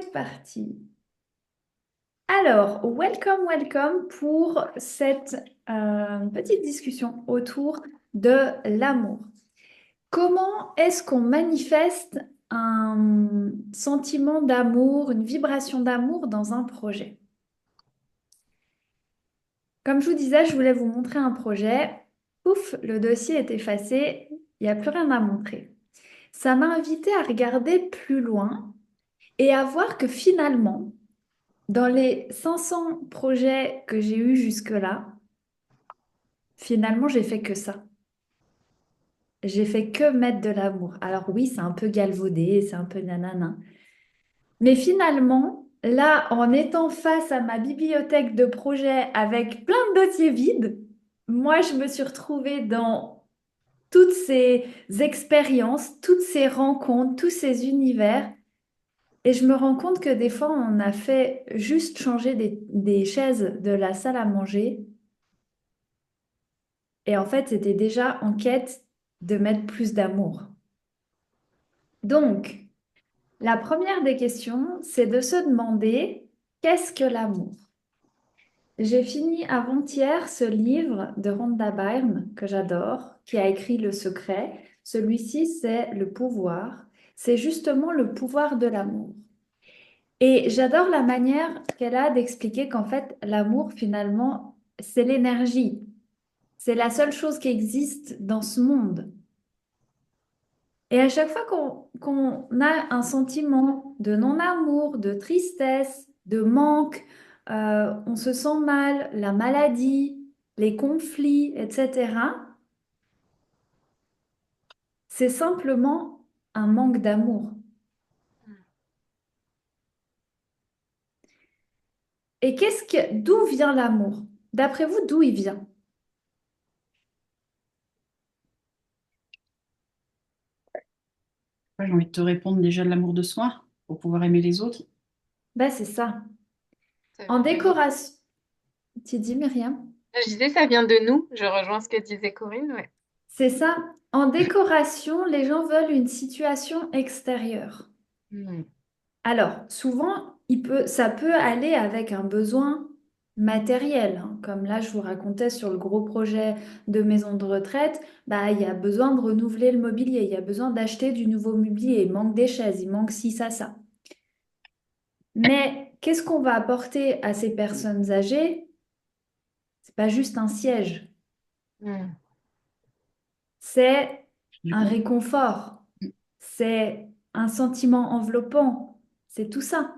C'est parti. Alors, welcome pour cette petite discussion autour de l'amour. Comment est-ce qu'on manifeste un sentiment d'amour, une vibration d'amour dans un projet? Comme je vous disais, je voulais vous montrer un projet. Pouf, le dossier est effacé, il n'y a plus rien à montrer. Ça m'a invité à regarder plus loin et à voir que finalement, dans les 500 projets que j'ai eus jusque-là, finalement, j'ai fait que ça. J'ai fait que mettre de l'amour. Alors oui, c'est un peu galvaudé, c'est un peu nanana. Mais finalement, là, en étant face à ma bibliothèque de projets avec plein de dossiers vides, moi, je me suis retrouvée dans toutes ces expériences, toutes ces rencontres, tous ces univers. Et je me rends compte que des fois, on a fait juste changer des chaises de la salle à manger. Et en fait, c'était déjà en quête de mettre plus d'amour. Donc, la première des questions, c'est de se demander, qu'est-ce que l'amour? J'ai fini avant-hier ce livre de Rhonda Byrne que j'adore, qui a écrit Le Secret. Celui-ci, c'est le pouvoir. C'est justement le pouvoir de l'amour. Et j'adore la manière qu'elle a d'expliquer qu'en fait, l'amour, finalement, c'est l'énergie. C'est la seule chose qui existe dans ce monde. Et à chaque fois qu'on a un sentiment de non-amour, de tristesse, de manque, on se sent mal, la maladie, les conflits, etc., c'est simplement un manque d'amour. Et d'où vient l'amour? D'après vous, d'où il vient? Ouais, j'ai envie de te répondre déjà de l'amour de soi pour pouvoir aimer les autres. Ben, c'est ça. Ça En vient de nous. décoration, tu dis Myriam? Je disais, ça vient de nous. Je rejoins ce que disait Corinne, ouais. C'est ça. En décoration, les gens veulent une situation extérieure. Hmm. Alors, souvent, ça peut aller avec un besoin matériel, hein. Comme là, je vous racontais sur le gros projet de maison de retraite, bah, il y a besoin de renouveler le mobilier, il y a besoin d'acheter du nouveau mobilier, il manque des chaises, il manque ci, ça. Mais qu'est-ce qu'on va apporter à ces personnes âgées? C'est pas juste un siège, Hmm. c'est un D'accord. réconfort, c'est un sentiment enveloppant, c'est tout ça.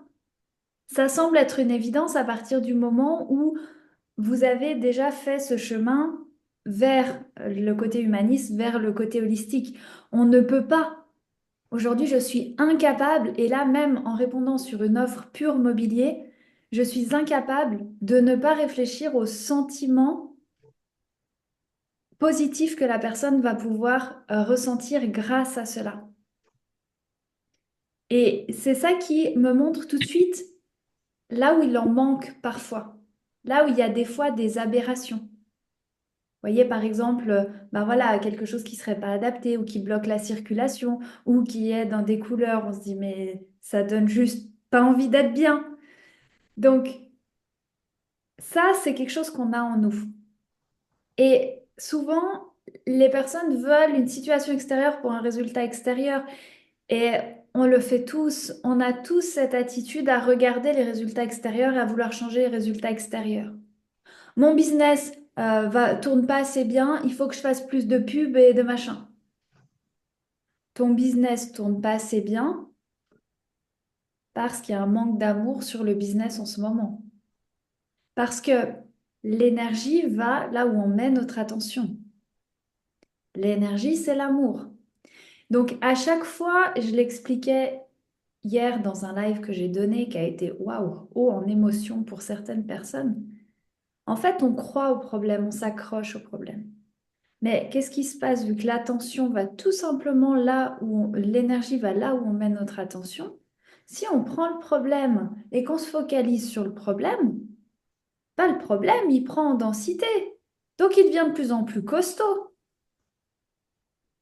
Ça semble être une évidence à partir du moment où vous avez déjà fait ce chemin vers le côté humaniste, vers le côté holistique. On ne peut pas. Aujourd'hui, je suis incapable, et là même en répondant sur une offre pure mobilier, je suis incapable de ne pas réfléchir aux sentiments positifs que la personne va pouvoir ressentir grâce à cela. Et c'est ça qui me montre tout de suite là où il en manque parfois, là où il y a des fois des aberrations. Voyez, par exemple, ben voilà, quelque chose qui serait pas adapté ou qui bloque la circulation ou qui est dans des couleurs, on se dit, mais ça donne juste pas envie d'être bien. Donc, ça, c'est quelque chose qu'on a en nous. Et souvent, les personnes veulent une situation extérieure pour un résultat extérieur. Et on le fait tous. On a tous cette attitude à regarder les résultats extérieurs et à vouloir changer les résultats extérieurs. Mon business tourne pas assez bien, il faut que je fasse plus de pubs et de machin. Ton business tourne pas assez bien parce qu'il y a un manque d'amour sur le business en ce moment. Parce que l'énergie va là où on met notre attention. L'énergie, c'est l'amour. Donc à chaque fois, je l'expliquais hier dans un live que j'ai donné qui a été waouh, haut en émotion pour certaines personnes. En fait, on croit au problème, on s'accroche au problème. Mais qu'est-ce qui se passe vu que l'attention va tout simplement là où l'énergie va là où on met notre attention? Si on prend le problème et qu'on se focalise sur le problème, pas le problème, il prend en densité. Donc il devient de plus en plus costaud.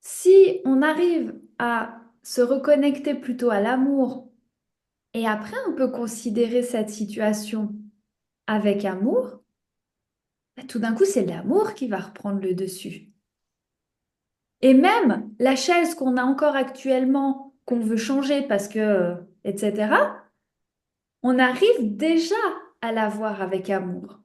Si on arrive à se reconnecter plutôt à l'amour Et après, on peut considérer cette situation avec amour. Bah, tout d'un coup, c'est l'amour qui va reprendre le dessus. Et même la chaise qu'on a encore actuellement, qu'on veut changer parce que, etc., on arrive déjà à la voir avec amour.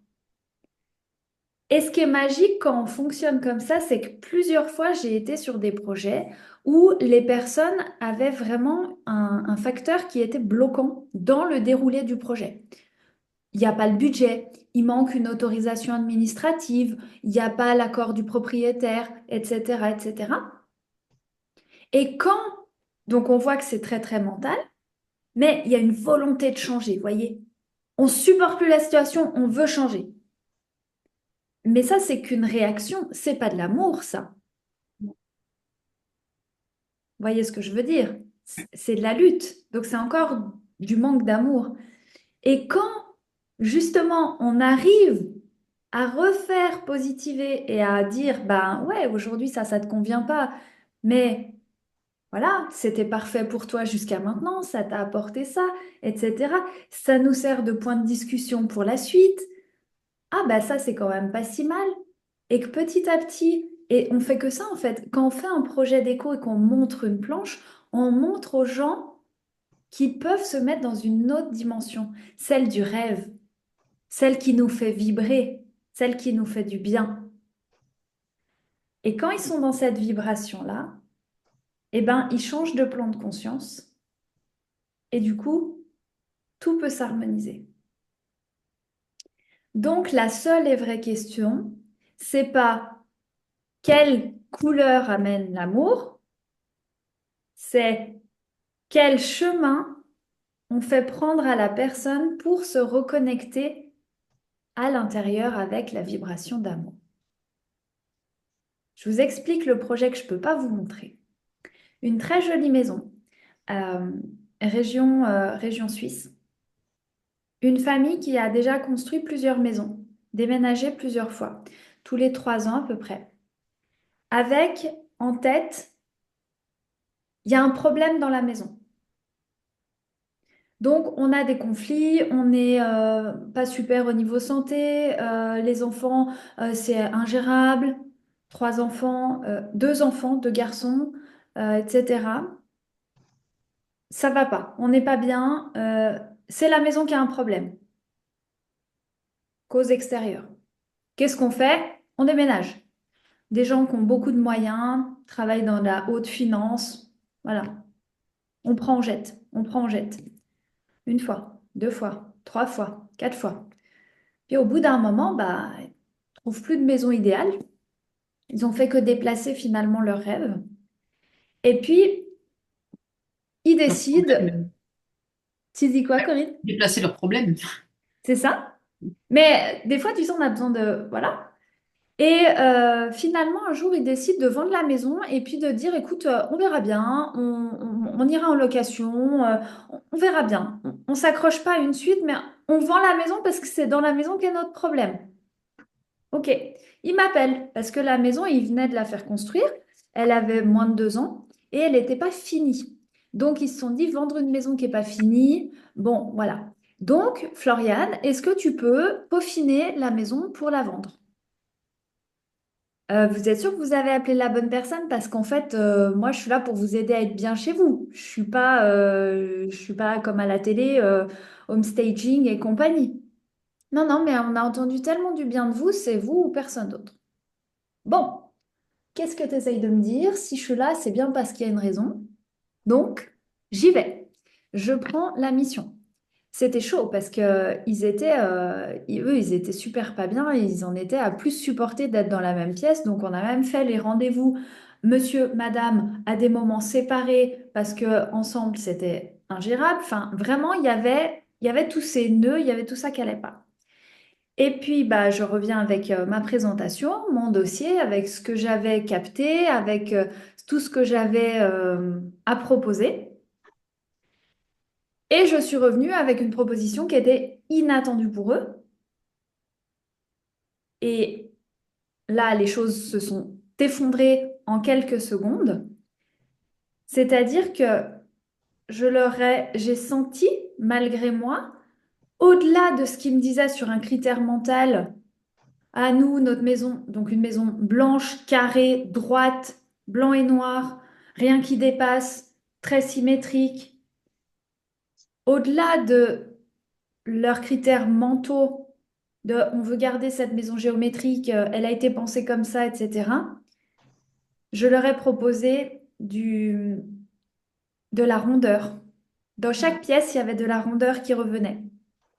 Et ce qui est magique quand on fonctionne comme ça, c'est que plusieurs fois, j'ai été sur des projets où les personnes avaient vraiment un facteur qui était bloquant dans le déroulé du projet. Il n'y a pas le budget, il manque une autorisation administrative, il n'y a pas l'accord du propriétaire, etc., etc. Et quand, donc on voit que c'est très très mental, mais il y a une volonté de changer, voyez. On supporte plus la situation, on veut changer. Mais ça, c'est qu'une réaction, c'est pas de l'amour, ça. Vous voyez ce que je veux dire? C'est de la lutte. Donc c'est encore du manque d'amour. Et quand justement on arrive à refaire positiver et à dire, ben ouais, aujourd'hui ça te convient pas, mais voilà, c'était parfait pour toi jusqu'à maintenant, ça t'a apporté ça, etc. Ça nous sert de point de discussion pour la suite. Ah bah ça c'est quand même pas si mal. Et que petit à petit, et on fait que ça en fait, quand on fait un projet déco et qu'on montre une planche, on montre aux gens qui peuvent se mettre dans une autre dimension, celle du rêve, celle qui nous fait vibrer, celle qui nous fait du bien. Et quand ils sont dans cette vibration-là, eh ben, ils changent de plan de conscience et du coup, tout peut s'harmoniser. Donc, la seule et vraie question, c'est pas quelle couleur amène l'amour, c'est quel chemin on fait prendre à la personne pour se reconnecter à l'intérieur avec la vibration d'amour. Je vous explique le projet que je ne peux pas vous montrer. Une très jolie maison, euh, région suisse. Une famille qui a déjà construit plusieurs maisons, déménagé plusieurs fois, tous les 3 ans à peu près. Avec en tête, il y a un problème dans la maison. Donc, on a des conflits, on n'est pas super au niveau santé, les enfants, c'est ingérable, 3 enfants, 2 enfants, 2 garçons, etc. Ça va pas, on n'est pas bien, c'est la maison qui a un problème, cause extérieure. Qu'est-ce qu'on fait? On déménage. Des gens qui ont beaucoup de moyens, travaillent dans la haute finance, voilà. On prend, on jette, on prend, on jette. 1 fois, 2 fois, 3 fois, 4 fois. Puis au bout d'un moment, bah, ils ne trouvent plus de maison idéale. Ils ont fait que déplacer finalement leurs rêves. Et puis, ils Leur décident. problème. Tu dis quoi, Corinne? Déplacer leurs problèmes. C'est ça? Mais des fois, tu sais, on a besoin de... Voilà. Et finalement, un jour, ils décident de vendre la maison et puis de dire, écoute, on verra bien, on ira en location, on verra bien. On ne s'accroche pas à une suite, mais on vend la maison parce que c'est dans la maison qu'est notre problème. Ok, il m'appelle parce que la maison, il venait de la faire construire. Elle avait moins de 2 ans et elle n'était pas finie. Donc, ils se sont dit, vendre une maison qui n'est pas finie. Bon, voilà. Donc, Floriane, est-ce que tu peux peaufiner la maison pour la vendre? Vous êtes sûr que vous avez appelé la bonne personne? Parce qu'en fait, moi, je suis là pour vous aider à être bien chez vous. Je suis pas comme à la télé, home staging et compagnie. Non, non, mais on a entendu tellement du bien de vous, c'est vous ou personne d'autre. Bon, qu'est-ce que tu essayes de me dire? Si je suis là, c'est bien parce qu'il y a une raison. Donc, j'y vais. Je prends la mission. C'était chaud parce que eux, ils étaient super pas bien. Ils en étaient à plus supporter d'être dans la même pièce. Donc, on a même fait les rendez-vous, monsieur, madame, à des moments séparés parce que ensemble, c'était ingérable. Enfin, vraiment, il y avait tous ces nœuds, il y avait tout ça qui allait pas. Et puis, bah, je reviens avec ma présentation, mon dossier, avec ce que j'avais capté, avec tout ce que j'avais à proposer. Et je suis revenue avec une proposition qui était inattendue pour eux. Et là, les choses se sont effondrées en quelques secondes. C'est-à-dire que j'ai senti malgré moi, au-delà de ce qu'il me disait sur un critère mental, à nous, notre maison, donc une maison blanche, carrée, droite, blanc et noir, rien qui dépasse, très symétrique, au-delà de leurs critères mentaux, de on veut garder cette maison géométrique, elle a été pensée comme ça, etc., je leur ai proposé de la rondeur. Dans chaque pièce, il y avait de la rondeur qui revenait.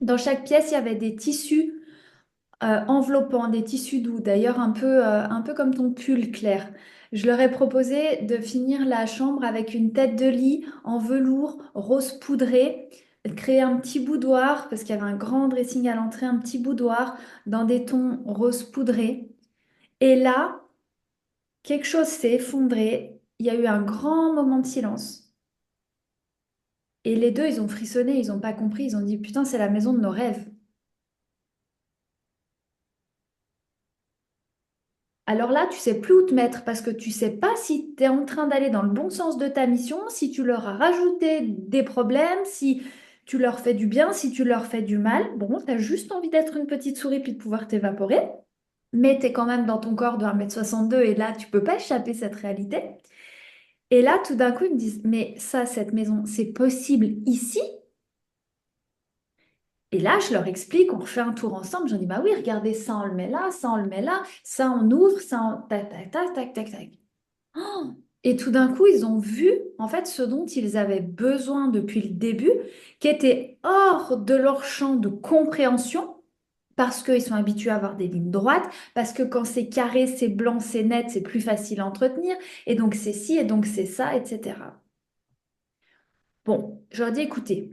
Dans chaque pièce, il y avait des tissus enveloppants, des tissus doux, d'ailleurs un peu comme ton pull clair. Je leur ai proposé de finir la chambre avec une tête de lit en velours rose poudré, de créer un petit boudoir, parce qu'il y avait un grand dressing à l'entrée, un petit boudoir dans des tons rose poudré. Et là, quelque chose s'est effondré, il y a eu un grand moment de silence. Et les deux, ils ont frissonné, ils n'ont pas compris, ils ont dit, putain, c'est la maison de nos rêves. Alors là, tu sais plus où te mettre parce que tu sais pas si tu es en train d'aller dans le bon sens de ta mission, si tu leur as rajouté des problèmes, si tu leur fais du bien, si tu leur fais du mal. Bon, tu as juste envie d'être une petite souris puis de pouvoir t'évaporer, mais tu es quand même dans ton corps de 1,62 m et là, tu peux pas échapper cette réalité. Et là, tout d'un coup, ils me disent, mais ça, cette maison, c'est possible ici? Et là, je leur explique, on refait un tour ensemble. Je dis, bah oui, regardez, ça, on le met là, ça, on le met là, ça, on ouvre, ça, on... tac, tac, tac, tac, tac, tac. Oh. Et tout d'un coup, ils ont vu, en fait, ce dont ils avaient besoin depuis le début, qui était hors de leur champ de compréhension, parce qu'ils sont habitués à avoir des lignes droites, parce que quand c'est carré, c'est blanc, c'est net, c'est plus facile à entretenir, et donc c'est ci, et donc c'est ça, etc. Bon, je leur dis, écoutez,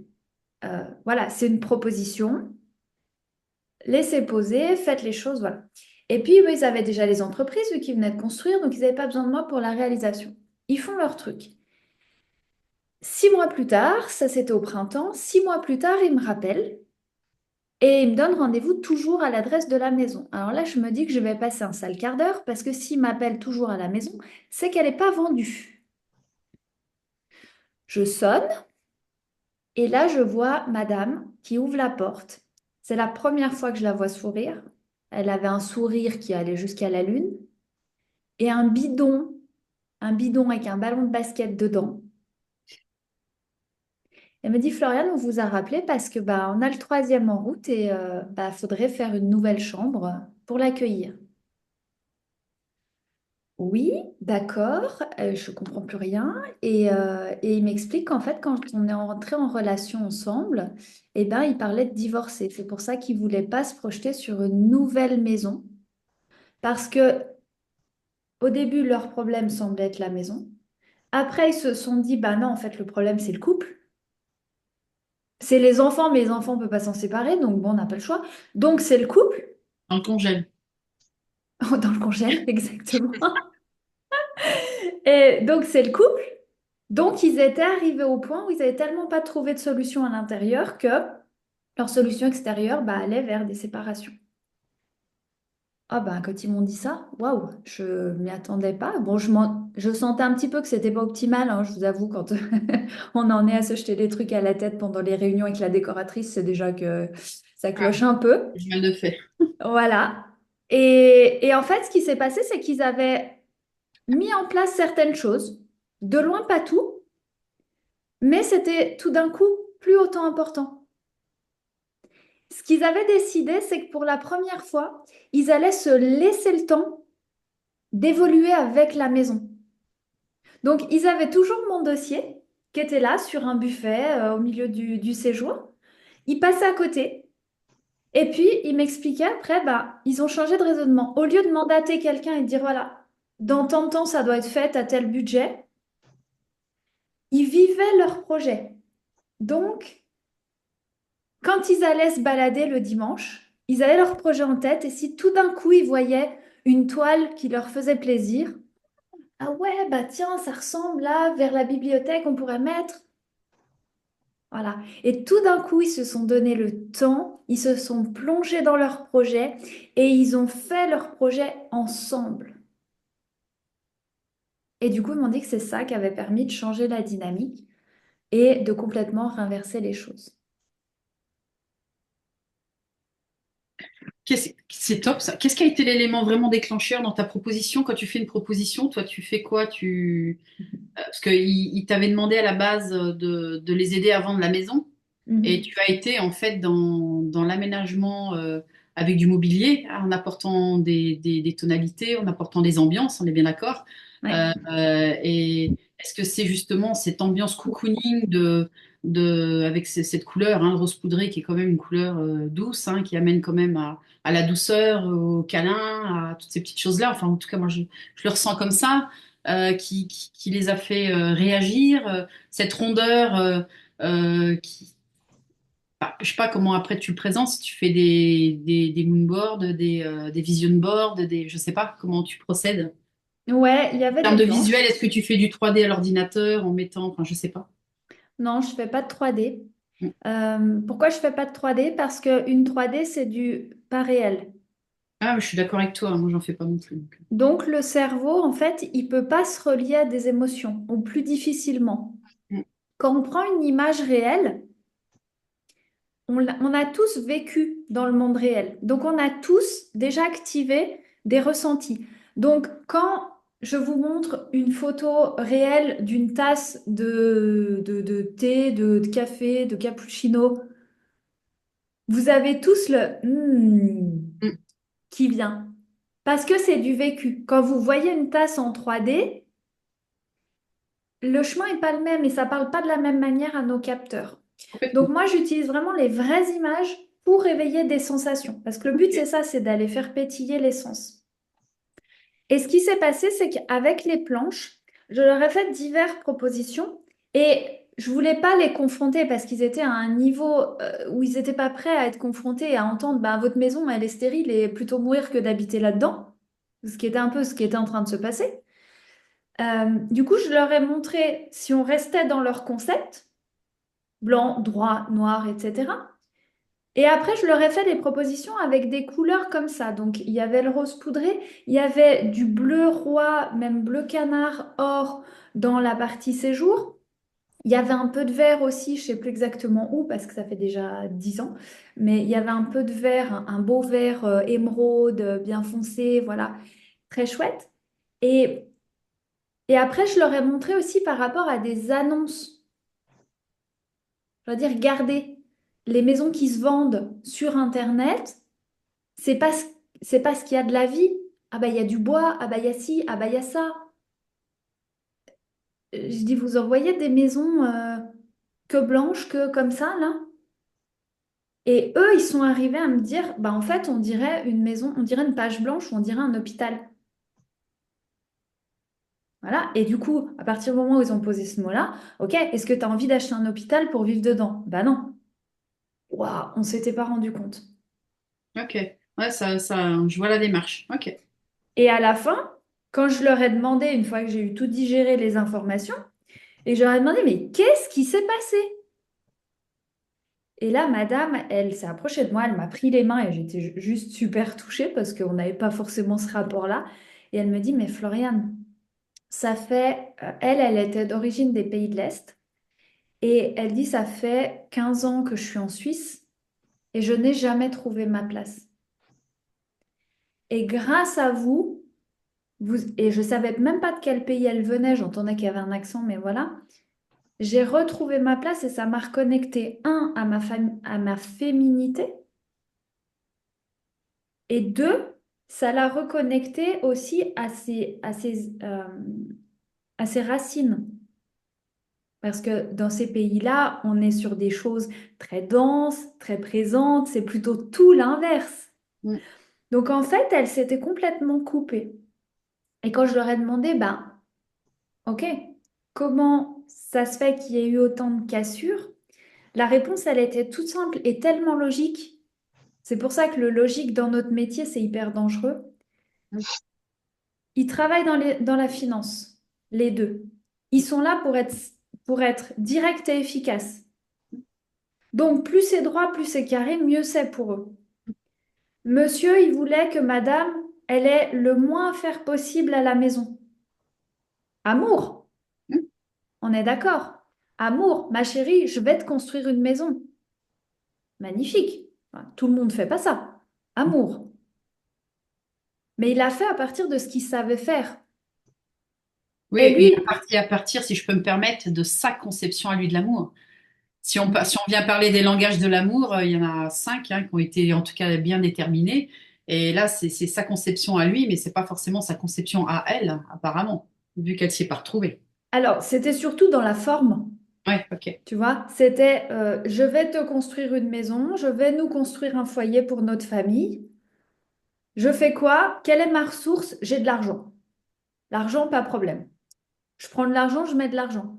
voilà, c'est une proposition. Laissez poser, faites les choses, voilà. Et puis, eux, ils avaient déjà les entreprises, eux, qui venaient de construire, donc ils n'avaient pas besoin de moi pour la réalisation. Ils font leur truc. 6 mois plus tard, ça c'était au printemps, 6 mois plus tard, ils me rappellent et ils me donnent rendez-vous toujours à l'adresse de la maison. Alors là, je me dis que je vais passer un sale quart d'heure parce que s'ils m'appellent toujours à la maison, c'est qu'elle n'est pas vendue. Je sonne et là, je vois madame qui ouvre la porte. C'est la première fois que je la vois sourire. Elle avait un sourire qui allait jusqu'à la lune et un bidon avec un ballon de basket dedans. Elle me dit, Floriane, on vous a rappelé parce que bah, on a le troisième en route et bah, faudrait faire une nouvelle chambre pour l'accueillir. Oui, d'accord, je comprends plus rien. Et il m'explique qu'en fait, quand on est entré en relation ensemble, eh ben, il parlait de divorcer. C'est pour ça qu'il voulait pas se projeter sur une nouvelle maison. Parce que au début, leur problème semblait être la maison. Après, ils se sont dit, bah non, en fait, le problème, c'est le couple. C'est les enfants, mais les enfants, on ne peut pas s'en séparer, donc bon, on n'a pas le choix. Donc, c'est le couple. On le congèle. Dans le congèle, exactement. Et donc, c'est le couple. Donc, ils étaient arrivés au point où ils n'avaient tellement pas trouvé de solution à l'intérieur que leur solution extérieure bah, allait vers des séparations. Ah ben, quand ils m'ont dit ça, waouh, je m'y attendais pas. Bon, je sentais un petit peu que c'était pas optimal, hein, je vous avoue, quand on en est à se jeter des trucs à la tête pendant les réunions avec la décoratrice, c'est déjà que ça Ah, cloche un peu. je viens de faire. Voilà. Et en fait, ce qui s'est passé, c'est qu'ils avaient mis en place certaines choses, de loin pas tout, mais c'était tout d'un coup plus autant important. Ce qu'ils avaient décidé, c'est que pour la première fois, ils allaient se laisser le temps d'évoluer avec la maison. Donc, ils avaient toujours mon dossier qui était là sur un buffet au milieu du séjour. Ils passaient à côté. Et puis, ils m'expliquaient après, bah, ils ont changé de raisonnement. Au lieu de mandater quelqu'un et de dire, voilà, dans tant de temps, ça doit être fait à tel budget, ils vivaient leur projet. Donc, quand ils allaient se balader le dimanche, ils avaient leur projet en tête et si tout d'un coup, ils voyaient une toile qui leur faisait plaisir, ah ouais, bah tiens, ça ressemble là, vers la bibliothèque, on pourrait mettre. Voilà. Et tout d'un coup, ils se sont donné le temps, ils se sont plongés dans leur projet et ils ont fait leur projet ensemble. Et du coup, ils m'ont dit que c'est ça qui avait permis de changer la dynamique et de complètement renverser les choses. C'est top ça. Qu'est-ce qui a été l'élément vraiment déclencheur dans ta proposition? Quand tu fais une proposition, toi, tu fais quoi? Parce qu'il t'avait demandé à la base de les aider à vendre la maison. Et Mhm. tu as été en fait dans l'aménagement avec du mobilier, en apportant des tonalités, en apportant des ambiances, on est bien d'accord. Ouais. Et est-ce que c'est justement cette ambiance cocooning avec cette couleur, hein, le rose poudré, qui est quand même une couleur douce, hein, qui amène quand même à la douceur, au câlin, à toutes ces petites choses-là. Enfin, en tout cas, moi, je le ressens comme ça, qui les a fait réagir, cette rondeur. Qui, bah, je sais pas comment après tu le présentes, si tu fais des moonboards, des vision boards, je sais pas comment tu procèdes. Ouais, il y En avait des termes de visuel, planches. est-ce que tu fais du 3D à l'ordinateur en mettant, enfin je sais pas. Non, je fais pas de 3D. Mm. Pourquoi je fais pas de 3D? Parce qu'une 3D, c'est du pas réel. Ah, je suis d'accord avec toi, moi j'en fais pas non plus. Donc. Donc le cerveau, en fait, il peut pas se relier à des émotions, ou plus difficilement. Mm. Quand on prend une image réelle, on a tous vécu dans le monde réel. Donc on a tous déjà activé des ressentis. Donc quand je vous montre une photo réelle d'une tasse de thé, de café, de cappuccino, vous avez tous le Mm. qui vient. Parce que c'est du vécu. Quand vous voyez une tasse en 3D, le chemin n'est pas le même et ça parle pas de la même manière à nos capteurs. Donc Complètement. moi, j'utilise vraiment les vraies images pour réveiller des sensations. Parce que le but, Ok. c'est ça, c'est d'aller faire pétiller les sens. Et ce qui s'est passé, c'est qu'avec les planches, je leur ai fait diverses propositions et je voulais pas les confronter parce qu'ils étaient à un niveau où ils n'étaient pas prêts à être confrontés et à entendre, bah, votre maison, elle est stérile et plutôt mourir que d'habiter là-dedans. Ce qui était un peu ce qui était en train de se passer. Du coup, je leur ai montré, si on restait dans leur concept, blanc, droit, noir, etc. Et après, je leur ai fait des propositions avec des couleurs comme ça. Donc, il y avait le rose poudré, il y avait du bleu roi, même bleu canard, or dans la partie séjour. Il y avait un peu de vert aussi, je ne sais plus exactement où parce que ça fait déjà 10 ans, mais il y avait un peu de vert, un beau vert émeraude, bien foncé, voilà, très chouette. Et, et après, je leur ai montré aussi par rapport à des annonces. Je veux dire, regardez, les maisons qui se vendent sur Internet, c'est pas, c'est pas ce qu'il y a de la vie. Ah bah il y a du bois, ah bah il y a ci, ah bah il y a ça. Je dis, vous en voyez des maisons que blanches, que comme ça, là? Et eux, ils sont arrivés à me dire, bah en fait, on dirait une maison, on dirait une page blanche ou on dirait un hôpital. Voilà. Et du coup, à partir du moment où ils ont posé ce mot-là, ok, est-ce que tu as envie d'acheter un hôpital pour vivre dedans? Bah non. Waouh, on s'était pas rendu compte. Ok. Ouais, je vois la démarche. Ok. Et à la fin, quand je leur ai demandé, une fois que j'ai eu tout digéré les informations, et je leur ai demandé, mais qu'est-ce qui s'est passé? Et là, madame, elle s'est approchée de moi, elle m'a pris les mains et j'étais juste super touchée parce qu'on n'avait pas forcément ce rapport-là. Et elle me dit, mais Floriane, ça fait, elle était d'origine des pays de l'Est. Et elle dit, ça fait 15 ans que je suis en Suisse et je n'ai jamais trouvé ma place. Et grâce à vous, et je savais même pas de quel pays elle venait, j'entendais qu'il y avait un accent, mais voilà. J'ai retrouvé ma place et ça m'a reconnecté, un, à ma féminité, et deux, ça l'a reconnecté aussi à ses racines. Parce que dans ces pays-là, on est sur des choses très denses, très présentes, c'est plutôt tout l'inverse. Mm. Donc en fait, elle s'était complètement coupée. Et quand je leur ai demandé, ben, ok, comment ça se fait qu'il y ait eu autant de cassures? La réponse, elle était toute simple et tellement logique. C'est pour ça que le logique dans notre métier, c'est hyper dangereux. Ils travaillent dans la finance, les deux. Ils sont là pour être directs et efficaces. Donc, plus c'est droit, plus c'est carré, mieux c'est pour eux. Monsieur, il voulait que madame, elle ait le moins à faire possible à la maison. Amour, Mm. on est d'accord. Amour, ma chérie, je vais te construire une maison. Magnifique. Enfin, tout le monde ne fait pas ça. Amour. Mais il a fait à partir de ce qu'il savait faire. Oui, Et et lui, à partir, si je peux me permettre, de sa conception à lui de l'amour. Si on vient parler des langages de l'amour, il y en a 5 hein, qui ont été en tout cas bien déterminés. Et là, c'est sa conception à lui, mais c'est pas forcément sa conception à elle, apparemment, vu qu'elle s'y est pas retrouvée. alors, c'était surtout dans la forme. Ouais, ok. Tu vois, c'était je vais te construire une maison, je vais nous construire un foyer pour notre famille. Je fais quoi? Quelle est ma ressource? J'ai de l'argent. L'argent, pas de problème. Je prends de l'argent, je mets de l'argent.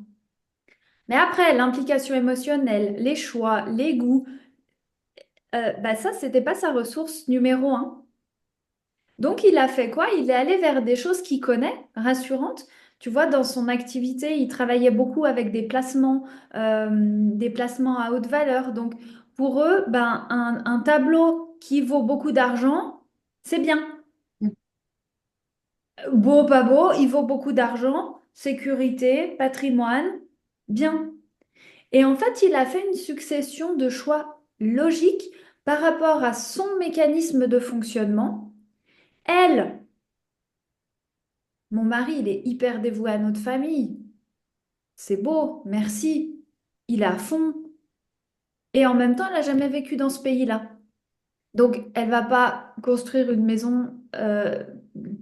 Mais après, l'implication émotionnelle, les choix, les goûts, bah ça, c'était pas sa ressource numéro un. Donc, il a fait quoi? Il est allé vers des choses qu'il connaît, rassurantes. Tu vois, dans son activité, il travaillait beaucoup avec des placements à haute valeur. Donc, pour eux, ben, un tableau qui vaut beaucoup d'argent, c'est bien. Beau, pas beau, il vaut beaucoup d'argent, sécurité, patrimoine, bien. Et en fait, il a fait une succession de choix logiques par rapport à son mécanisme de fonctionnement. Elle, mon mari, il est hyper dévoué à notre famille. C'est beau, merci. Il est à fond. Et en même temps, elle n'a jamais vécu dans ce pays-là. Donc, elle va pas construire une maison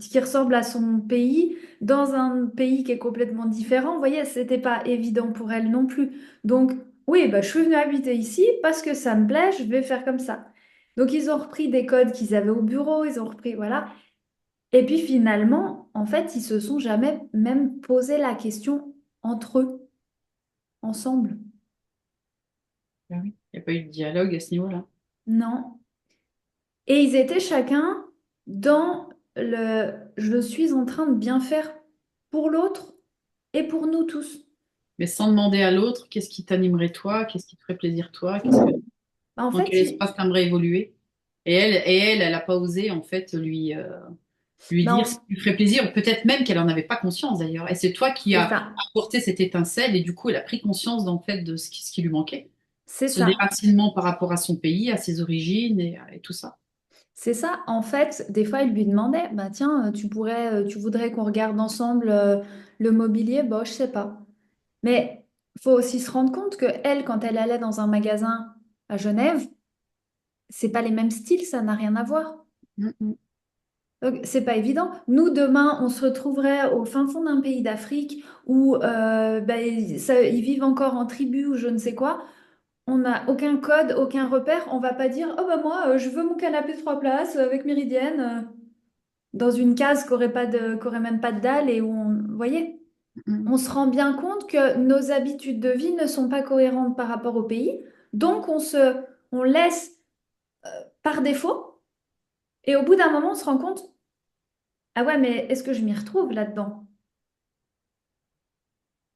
qui ressemble à son pays dans un pays qui est complètement différent. Vous voyez, c'était pas évident pour elle non plus. Donc, oui, bah, je suis venue habiter ici parce que ça me plaît, je vais faire comme ça. Donc, ils ont repris des codes qu'ils avaient au bureau, ils ont repris, voilà. Et puis finalement, en fait, ils se sont jamais même posé la question entre eux, ensemble. Ah oui. Il n'y a pas eu de dialogue à ce niveau-là. Non. Et ils étaient chacun dans le je suis en train de bien faire pour l'autre et pour nous tous. Mais sans demander à l'autre, qu'est-ce qui t'animerait toi, qu'est-ce qui te ferait plaisir toi, qu'est-ce que, En dans fait, quel espace t'aimerais évoluer. Elle n'a pas osé en fait lui ben, dire ce qui lui ferait plaisir, ou peut-être même qu'elle en avait pas conscience d'ailleurs. Et c'est toi qui c'est as ça. apporté cette étincelle, et du coup, elle a pris conscience en fait de ce qui lui manquait. C'est Ce ça. déracinement par rapport à son pays, à ses origines et tout ça. C'est ça. En fait, des fois, il lui demandait, bah tiens, tu voudrais qu'on regarde ensemble le mobilier? Bon, je sais pas. Mais faut aussi se rendre compte que elle, quand elle allait dans un magasin à Genève, c'est pas les mêmes styles, ça n'a rien à voir. Mm, Donc, c'est pas évident. Nous, demain, on se retrouverait au fin fond d'un pays d'Afrique où ben, ils vivent encore en tribu ou je ne sais quoi. On n'a aucun code, aucun repère. On va pas dire, oh bah moi, je veux mon canapé 3 places avec méridienne dans une case qui aurait même pas de dalle et où vous voyez, mm. on se rend bien compte que nos habitudes de vie ne sont pas cohérentes par rapport au pays. Donc, on laisse par défaut et au bout d'un moment, on se rend compte, ah ouais, mais est-ce que je m'y retrouve là-dedans?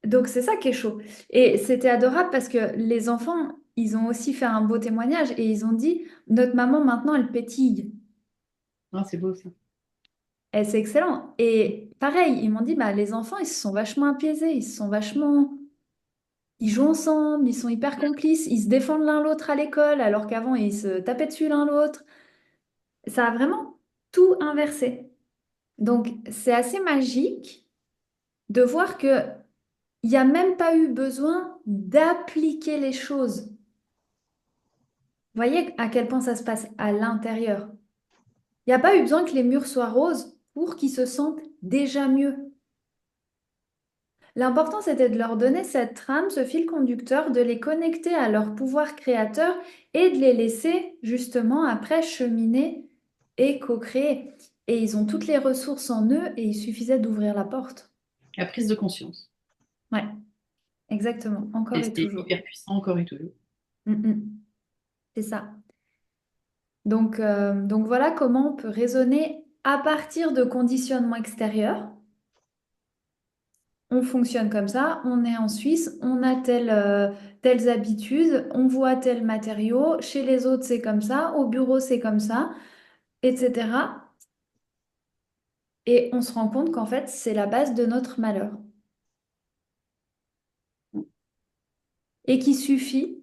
Donc c'est ça qui est chaud. Et c'était adorable parce que les enfants, ils ont aussi fait un beau témoignage et ils ont dit, notre maman maintenant, elle pétille. Ah, c'est beau ça. Et c'est excellent. Et pareil, ils m'ont dit, bah, les enfants, ils se sont vachement apaisés, ils jouent ensemble, ils sont hyper complices, ils se défendent l'un l'autre à l'école alors qu'avant, ils se tapaient dessus l'un l'autre. Ça a vraiment tout inversé. Donc c'est assez magique de voir que il n'y a même pas eu besoin d'appliquer les choses. Vous voyez à quel point ça se passe à l'intérieur. Il n'y a pas eu besoin que les murs soient roses pour qu'ils se sentent déjà mieux. L'important, c'était de leur donner cette trame, ce fil conducteur, de les connecter à leur pouvoir créateur et de les laisser justement après cheminer et co-créer. Et ils ont toutes les ressources en eux et il suffisait d'ouvrir la porte. La prise de conscience. Ouais, exactement, Et encore et c'est toujours. hyper puissant encore et toujours. Mm, mm. C'est ça. Donc voilà comment on peut raisonner à partir de conditionnements extérieurs. On fonctionne comme ça, on est en Suisse, on a telles habitudes, on voit tel matériau, chez les autres c'est comme ça, au bureau c'est comme ça, etc. Et on se rend compte qu'en fait c'est la base de notre malheur. Et qu'il suffit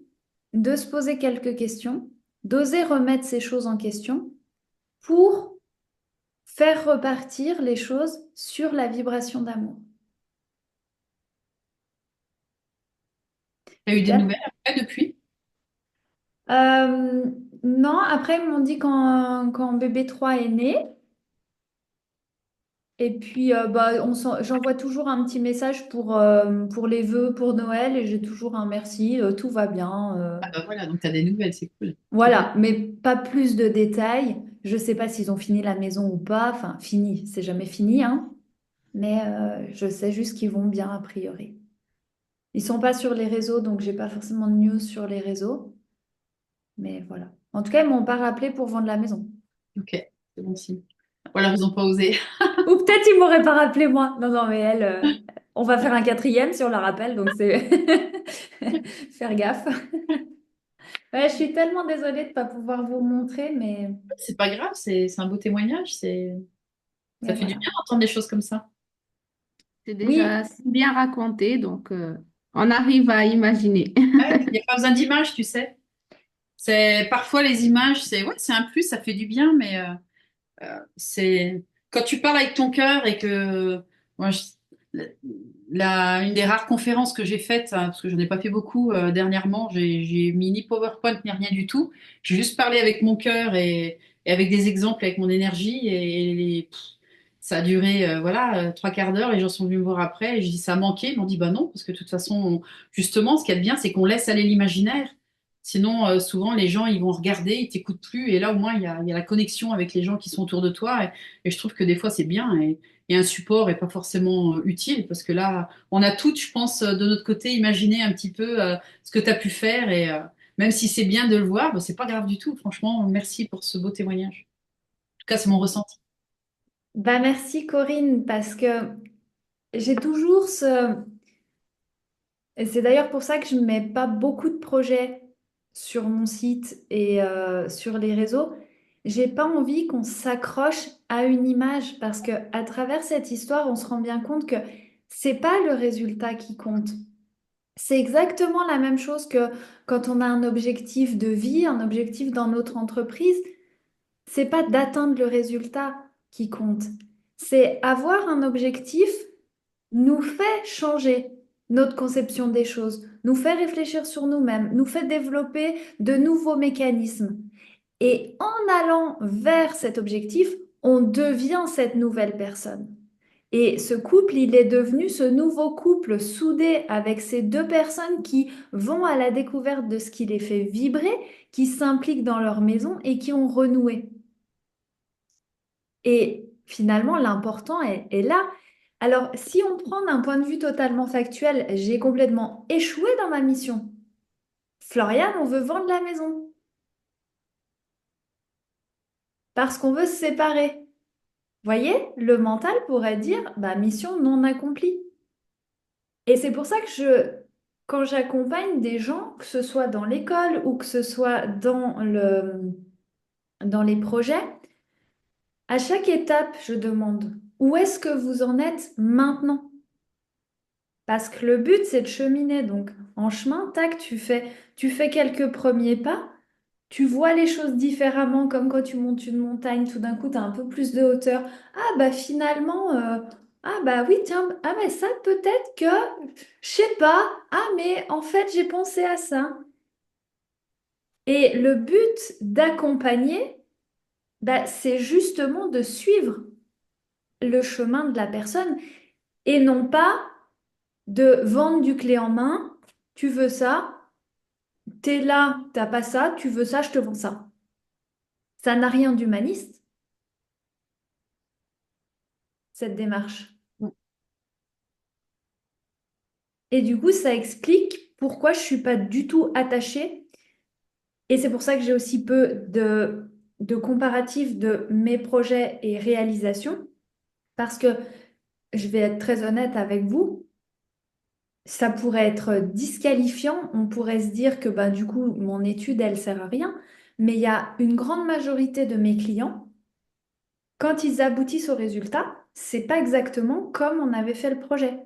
de se poser quelques questions, d'oser remettre ces choses en question pour faire repartir les choses sur la vibration d'amour. T'as eu des nouvelles après depuis? Euh, non, après, ils m'ont dit quand bébé 3 est né. Et puis, bah, j'envoie toujours un petit message pour les vœux pour Noël et j'ai toujours un merci, tout va bien. Ah bah voilà, donc tu as des nouvelles, c'est cool. C'est bien. Voilà, mais pas plus de détails. Je sais pas s'ils ont fini la maison ou pas. Enfin, fini, c'est jamais fini, hein. Mais je sais juste qu'ils vont bien a priori. Ils sont pas sur les réseaux, donc j'ai pas forcément de news sur les réseaux. Mais voilà. En tout cas, ils m'ont pas rappelé pour vendre la maison. Ok, c'est bon signe. Ou alors ils n'ont pas osé. Ou peut-être ils m'auraient pas rappelé moi. Non, non, mais elle, on va faire un quatrième si on la rappelle, donc c'est faire gaffe. Ouais, je suis tellement désolée de ne pas pouvoir vous montrer, C'est pas grave, c'est un beau témoignage. mais Ça fait du voilà. bien d'entendre des choses comme ça. C'est Oui, déjà bien raconté, donc on arrive à imaginer. Ouais, il n'y a pas besoin d'images, tu sais. C'est parfois les images, c'est un plus, ça fait du bien, mais c'est quand tu parles avec ton cœur et que moi, une des rares conférences que j'ai faites, hein, parce que je n'en ai pas fait beaucoup dernièrement, j'ai mis ni PowerPoint ni rien du tout. J'ai juste parlé avec mon cœur et avec des exemples, avec mon énergie ça a duré voilà 3/4 d'heure. Les gens sont venus me voir après et j'ai dit ça a manqué. Ils m'ont dit bah non parce que de toute façon justement ce qu'il y a de bien c'est qu'on laisse aller l'imaginaire. Sinon, souvent, les gens, ils vont regarder, ils t'écoutent plus. Et là, au moins, il y a la connexion avec les gens qui sont autour de toi. Et je trouve que des fois, c'est bien. Et un support est pas forcément utile parce que là, on a toutes, je pense, de notre côté, imaginé un petit peu ce que tu as pu faire. Et même si c'est bien de le voir, bah, c'est pas grave du tout. Franchement, merci pour ce beau témoignage. En tout cas, c'est mon ressenti. bah merci Corinne, parce que j'ai toujours ce... Et c'est d'ailleurs pour ça que je ne mets pas beaucoup de projets sur mon site et sur les réseaux. J'ai pas envie qu'on s'accroche à une image parce que à travers cette histoire, on se rend bien compte que c'est pas le résultat qui compte. C'est exactement la même chose que quand on a un objectif de vie, un objectif dans notre entreprise. C'est pas d'atteindre le résultat qui compte. C'est avoir un objectif nous fait changer notre conception des choses, nous fait réfléchir sur nous-mêmes, nous fait développer de nouveaux mécanismes. Et en allant vers cet objectif, on devient cette nouvelle personne. Et ce couple, il est devenu ce nouveau couple soudé avec ces deux personnes qui vont à la découverte de ce qui les fait vibrer, qui s'impliquent dans leur maison et qui ont renoué. Et finalement, l'important est là. Alors, si on prend d'un point de vue totalement factuel, j'ai complètement échoué dans ma mission. Florian, on veut vendre la maison parce qu'on veut se séparer. Voyez, le mental pourrait dire, bah, mission non accomplie. Et c'est pour ça que quand j'accompagne des gens, que ce soit dans l'école ou que ce soit dans les projets, à chaque étape, je demande, où est-ce que vous en êtes maintenant? Parce que le but, c'est de cheminer. Donc, en chemin, tac, tu fais quelques premiers pas, tu vois les choses différemment, comme quand tu montes une montagne, tout d'un coup, tu as un peu plus de hauteur. Ah, bah finalement, ah, bah oui, tiens, ah, mais ça, peut-être que, je sais pas, ah, mais en fait, j'ai pensé à ça. Et le but d'accompagner, bah, c'est justement de suivre le chemin de la personne et non pas de vendre du clé en main. Tu veux ça? T'es là, t'as pas ça, tu veux ça, je te vends ça. Ça n'a rien d'humaniste, cette démarche. Et du coup, ça explique pourquoi je suis pas du tout attachée. Et c'est pour ça que j'ai aussi peu de comparatifs de mes projets et réalisations. Parce que je vais être très honnête avec vous, ça pourrait être disqualifiant. On pourrait se dire que bah, du coup, mon étude, elle sert à rien. Mais il y a une grande majorité de mes clients quand ils aboutissent au résultat, c'est pas exactement comme on avait fait le projet.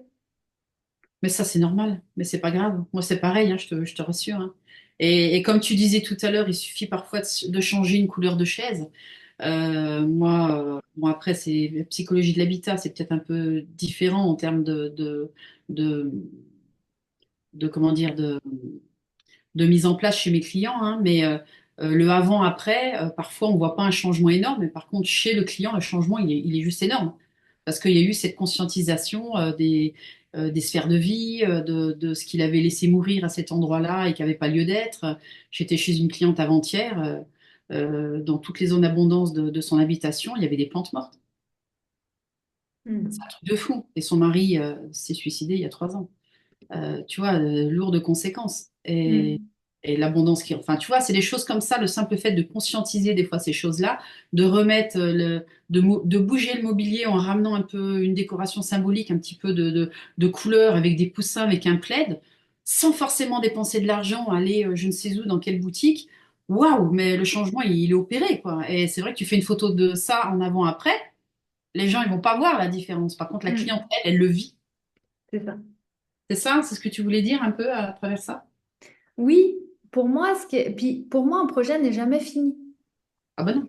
Mais ça, c'est normal. Mais c'est pas grave. Moi, c'est pareil, hein, je te rassure. Hein. Et comme tu disais tout à l'heure, il suffit parfois de changer une couleur de chaise. Moi, après, c'est la psychologie de l'habitat, c'est peut-être un peu différent en termes de, comment dire, de mise en place chez mes clients, hein, mais le avant-après, parfois on voit pas un changement énorme, mais par contre chez le client, le changement il est juste énorme parce qu'il y a eu cette conscientisation des sphères de vie, de ce qu'il avait laissé mourir à cet endroit-là et qui n'avait pas lieu d'être. J'étais chez une cliente avant-hier, dans toutes les zones d'abondance de son habitation, il y avait des plantes mortes. C'est un truc de fou. Et son mari s'est suicidé il y a 3 ans. Tu vois, lourd de conséquences. Mm. Et l'abondance qui... Enfin, tu vois, c'est des choses comme ça, le simple fait de conscientiser des fois ces choses-là, de remettre, de bouger le mobilier en ramenant un peu une décoration symbolique, un petit peu de couleur avec des coussins, avec un plaid, sans forcément dépenser de l'argent, aller je ne sais où, dans quelle boutique. Waouh, mais le changement, il est opéré, quoi. Et c'est vrai que tu fais une photo de ça en avant-après, les gens, ils vont pas voir la différence. Par contre, la cliente, Mm. elle le vit. C'est ça. C'est ça, c'est ce que tu voulais dire un peu à travers ça? Oui, pour moi, puis pour moi, un projet n'est jamais fini Ah bah non.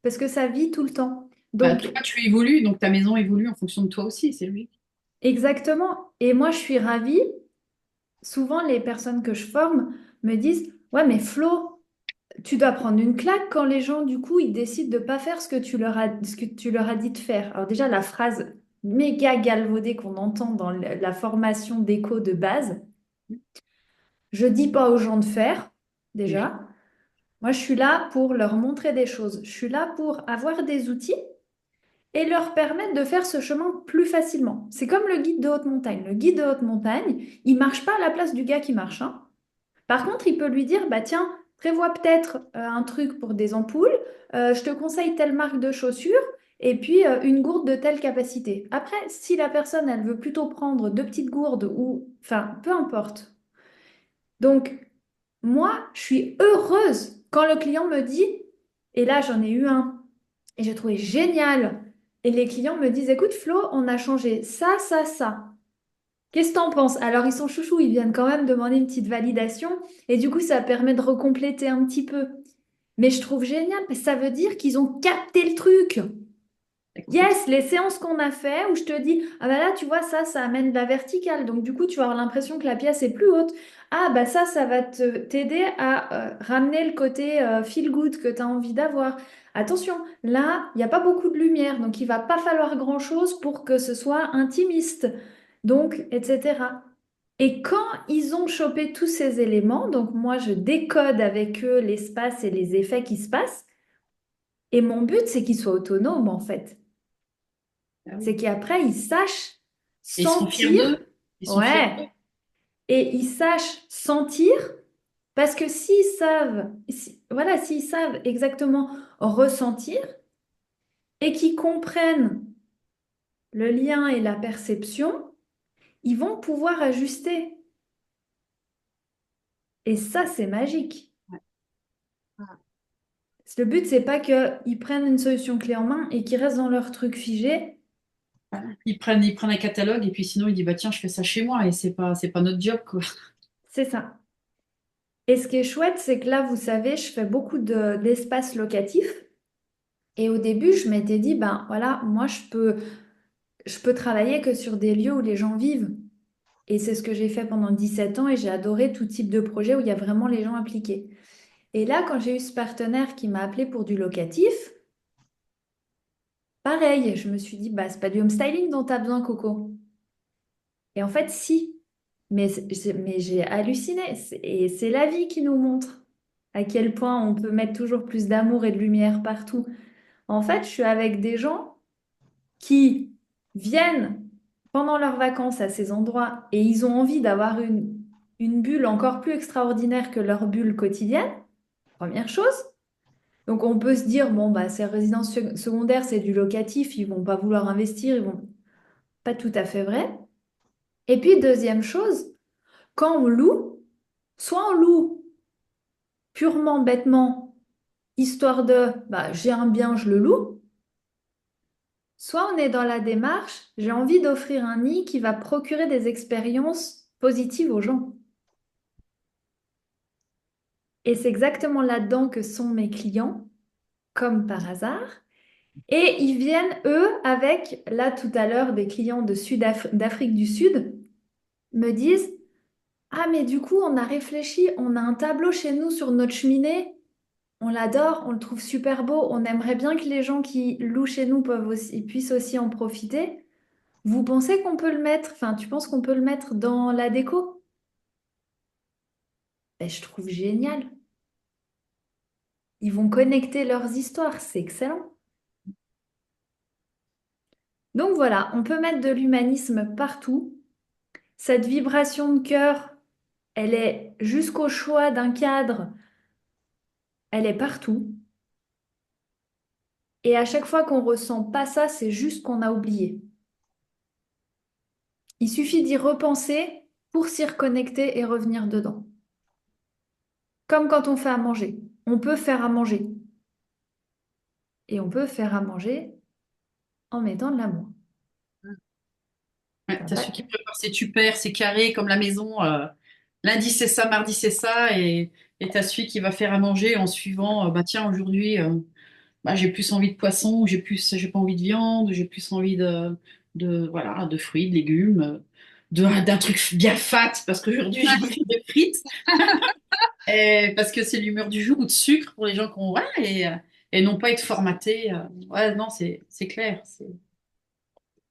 parce que ça vit tout le temps. Bah, Donc, toi, tu évolues, donc ta maison évolue en fonction de toi aussi, c'est logique. exactement. Et moi, je suis ravie. Souvent, les personnes que je forme me disent, ouais, mais Flo, tu dois prendre une claque quand les gens, du coup, ils décident de pas faire ce que tu leur as dit de faire. Alors déjà, la phrase méga galvaudée qu'on entend dans la formation d'éco de base, je dis pas aux gens de faire, Déjà. déjà. Moi, je suis là pour leur montrer des choses. Je suis là pour avoir des outils et leur permettre de faire ce chemin plus facilement. C'est comme le guide de haute montagne. Le guide de haute montagne, il marche pas à la place du gars qui marche, hein. Par contre, il peut lui dire, bah tiens, prévois peut-être un truc pour des ampoules, je te conseille telle marque de chaussures, et puis une gourde de telle capacité. Après, si la personne, elle veut plutôt prendre deux petites gourdes ou, enfin, peu importe. Donc, moi, je suis heureuse quand le client me dit, et là, j'en ai eu un, et j'ai trouvé génial. Et les clients me disent, écoute, Flo, on a changé ça, ça, ça. Qu'est-ce que t'en penses? Alors, ils sont chouchous, ils viennent quand même demander une petite validation et du coup, ça permet de recompléter un petit peu. Mais je trouve génial parce que ça veut dire qu'ils ont capté le truc. Et complètement. Yes, les séances qu'on a fait où je te dis, ah bah là, tu vois, ça amène de la verticale. Donc, du coup, tu vas avoir l'impression que la pièce est plus haute. Ah bah ça va t'aider à ramener le côté feel good que tu as envie d'avoir. Attention, là, il n'y a pas beaucoup de lumière, donc il va pas falloir grand-chose pour que ce soit intimiste. Donc, etc. Et quand ils ont chopé tous ces éléments, donc moi, je décode avec eux l'espace et les effets qui se passent. Et mon but, c'est qu'ils soient autonomes, en fait. Ah C'est oui. qu'après, ils sachent Et ils seront fiers sentir, d'eux. Ils sont fiers d'eux. ouais, et ils sachent sentir, parce que s'ils savent, voilà, s'ils savent exactement ressentir et qu'ils comprennent le lien et la perception, ils vont pouvoir ajuster. Et ça, c'est magique. Le but, c'est pas qu'ils prennent une solution clé en main et qu'ils restent dans leur truc figé. Ils prennent un catalogue et puis sinon ils disent bah tiens je fais ça chez moi et c'est pas notre job quoi. C'est ça. Et ce qui est chouette, c'est que là, vous savez, je fais beaucoup d'espaces locatifs. Et au début, je m'étais dit, ben voilà, moi, je peux travailler que sur des lieux où les gens vivent. Et c'est ce que j'ai fait pendant 17 ans et j'ai adoré tout type de projet où il y a vraiment les gens impliqués. Et là, quand j'ai eu ce partenaire qui m'a appelé pour du locatif, pareil, je me suis dit, bah, c'est pas du home styling dont tu as besoin, Coco. Et en fait, si. Mais j'ai halluciné. Et c'est la vie qui nous montre à quel point on peut mettre toujours plus d'amour et de lumière partout. En fait, je suis avec des gens qui viennent pendant leurs vacances à ces endroits et ils ont envie d'avoir une bulle encore plus extraordinaire que leur bulle quotidienne. Première chose. Donc on peut se dire, bon, bah, ces résidences secondaires, c'est du locatif, ils vont pas vouloir investir, ils vont pas tout à fait vrai. Et puis deuxième chose, quand on loue, soit on loue purement bêtement, histoire de, bah, j'ai un bien, je le loue, soit on est dans la démarche, j'ai envie d'offrir un nid qui va procurer des expériences positives aux gens. Et c'est exactement là-dedans que sont mes clients. comme par hasard. Et ils viennent, eux, avec, là tout à l'heure, des clients d'Afrique du Sud, me disent, ah mais du coup, on a réfléchi, on a un tableau chez nous sur notre cheminée, on l'adore, on le trouve super beau, on aimerait bien que les gens qui louent chez nous puissent aussi en profiter. Vous pensez qu'on peut le mettre, enfin, tu penses qu'on peut le mettre dans la déco? Ben, je trouve génial. Ils vont connecter leurs histoires, c'est excellent. Donc voilà, on peut mettre de l'humanisme partout. Cette vibration de cœur, elle est jusqu'au choix d'un cadre, elle est partout. Et à chaque fois qu'on ressent pas ça, c'est juste qu'on a oublié. Il suffit d'y repenser pour s'y reconnecter et revenir dedans. Comme quand on fait à manger. On peut faire à manger. Et on peut faire à manger en mettant de l'amour. Ouais, Ça t'as va celui pas- qui prépare ses tupperwares, ses carrés comme la maison. Lundi c'est ça, mardi c'est ça, et t'as celui qui va faire à manger en suivant. Bah tiens aujourd'hui, bah, j'ai plus envie de poisson, j'ai pas envie de viande, j'ai plus envie voilà, de fruits, de légumes, d'un truc bien fat parce qu'aujourd'hui j'ai envie de frites, et parce que c'est l'humeur du jour ou de sucre pour les gens qui ont, ouais, et non pas être formaté. Ouais, non, c'est clair.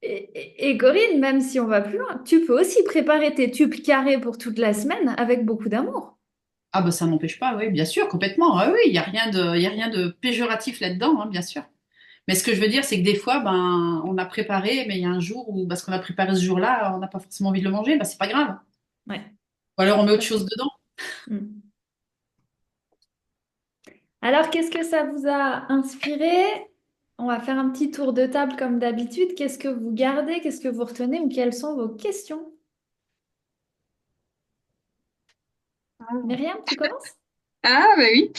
Et Corinne, même si on va plus loin, tu peux aussi préparer tes tubes carrés pour toute la semaine avec beaucoup d'amour. Ah bah ça n'empêche pas, oui, bien sûr, complètement. Ah oui, il y a rien de péjoratif là-dedans, hein, bien sûr. Mais ce que je veux dire, c'est que des fois, ben, on a préparé, mais il y a un jour où, parce qu'on a préparé ce jour-là, on n'a pas forcément envie de le manger, bah c'est pas grave. Ouais. Ou alors on met autre chose dedans. Mm. Alors, qu'est-ce que ça vous a inspiré? On va faire un petit tour de table comme d'habitude. Qu'est-ce que vous gardez? Qu'est-ce que vous retenez? Ou quelles sont vos questions? Myriam, tu commences? Ah, bah oui.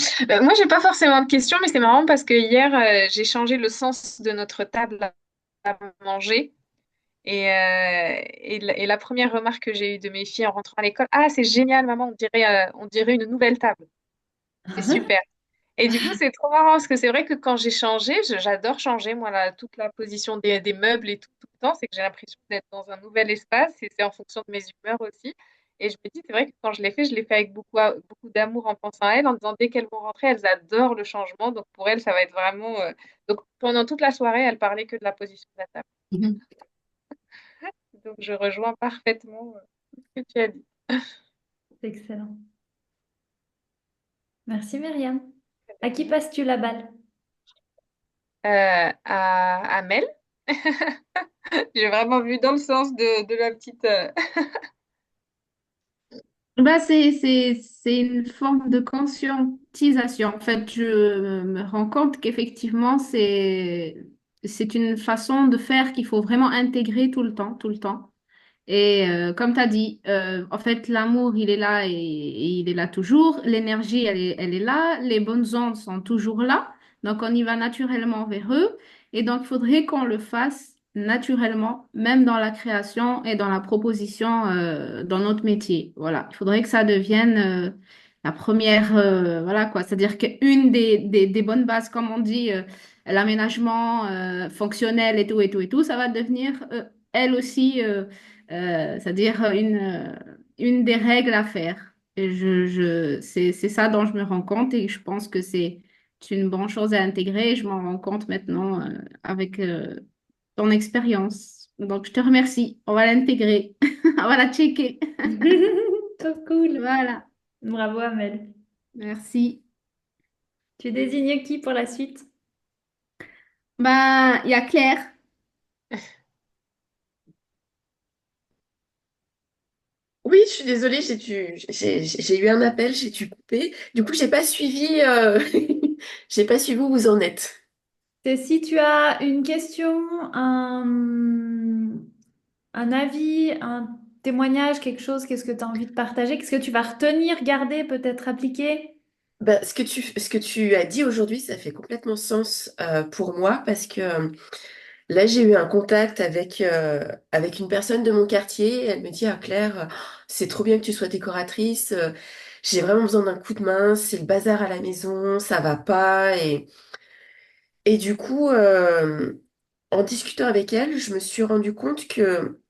Moi, j'ai pas forcément de questions, mais c'est marrant parce que hier, j'ai changé le sens de notre table à manger. Et la première remarque que j'ai eue de mes filles en rentrant à l'école, ah, c'est génial, maman, on dirait une nouvelle table. C'est super. Et du coup, c'est trop marrant parce que c'est vrai que quand j'ai changé, j'adore changer, moi, toute la position des meubles et tout le temps, c'est que j'ai l'impression d'être dans un nouvel espace et c'est en fonction de mes humeurs aussi. Et je me dis, c'est vrai que quand je l'ai fait avec beaucoup d'amour en pensant à elles, en disant dès qu'elles vont rentrer, elles adorent le changement. Donc pour elles, ça va être vraiment. Donc pendant toute la soirée, elles parlaient que de la position de la table. Mhm. Donc je rejoins parfaitement ce que tu as dit. C'est excellent. Merci Myriam. À qui passes-tu la balle? À Mel, j'ai vraiment vu dans le sens de la petite. Bah, c'est une forme de conscientisation. En fait, je me rends compte qu'effectivement, c'est une façon de faire qu'il faut vraiment intégrer tout le temps, tout le temps. Et comme tu as dit, en fait, l'amour, il est là et il est là toujours. L'énergie, elle est là. Les bonnes ondes sont toujours là. Donc, on y va naturellement vers eux. Et donc, il faudrait qu'on le fasse naturellement, même dans la création et dans la proposition, dans notre métier. Voilà. Il faudrait que ça devienne la première, voilà quoi. C'est-à-dire qu'une des bonnes bases, comme on dit, l'aménagement fonctionnel et tout, et tout, et tout, ça va devenir, elle aussi. C'est-à-dire une des règles à faire. Et c'est ça dont je me rends compte et je pense que c'est une bonne chose à intégrer et je m'en rends compte maintenant avec ton expérience. Donc, je te remercie. On va l'intégrer. On va la checker. Trop cool. Voilà. Bravo Amel. Merci. Tu désignes qui pour la suite? Ben, il y a Claire. Oui, je suis désolée, j'ai eu un appel, j'ai dû couper. Du coup, j'ai pas suivi, j'ai pas suivi où vous en êtes. C'est si tu as une question, un avis, un témoignage, quelque chose, qu'est-ce que tu as envie de partager? Qu'est-ce que tu vas retenir, garder, peut-être appliquer? Bah, ce que tu as dit aujourd'hui, ça fait complètement sens pour moi parce que là, j'ai eu un contact avec une personne de mon quartier. Elle me dit, ah Claire, c'est trop bien que tu sois décoratrice. J'ai vraiment besoin d'un coup de main. C'est le bazar à la maison, ça va pas. Et du coup, en discutant avec elle, je me suis rendu compte que,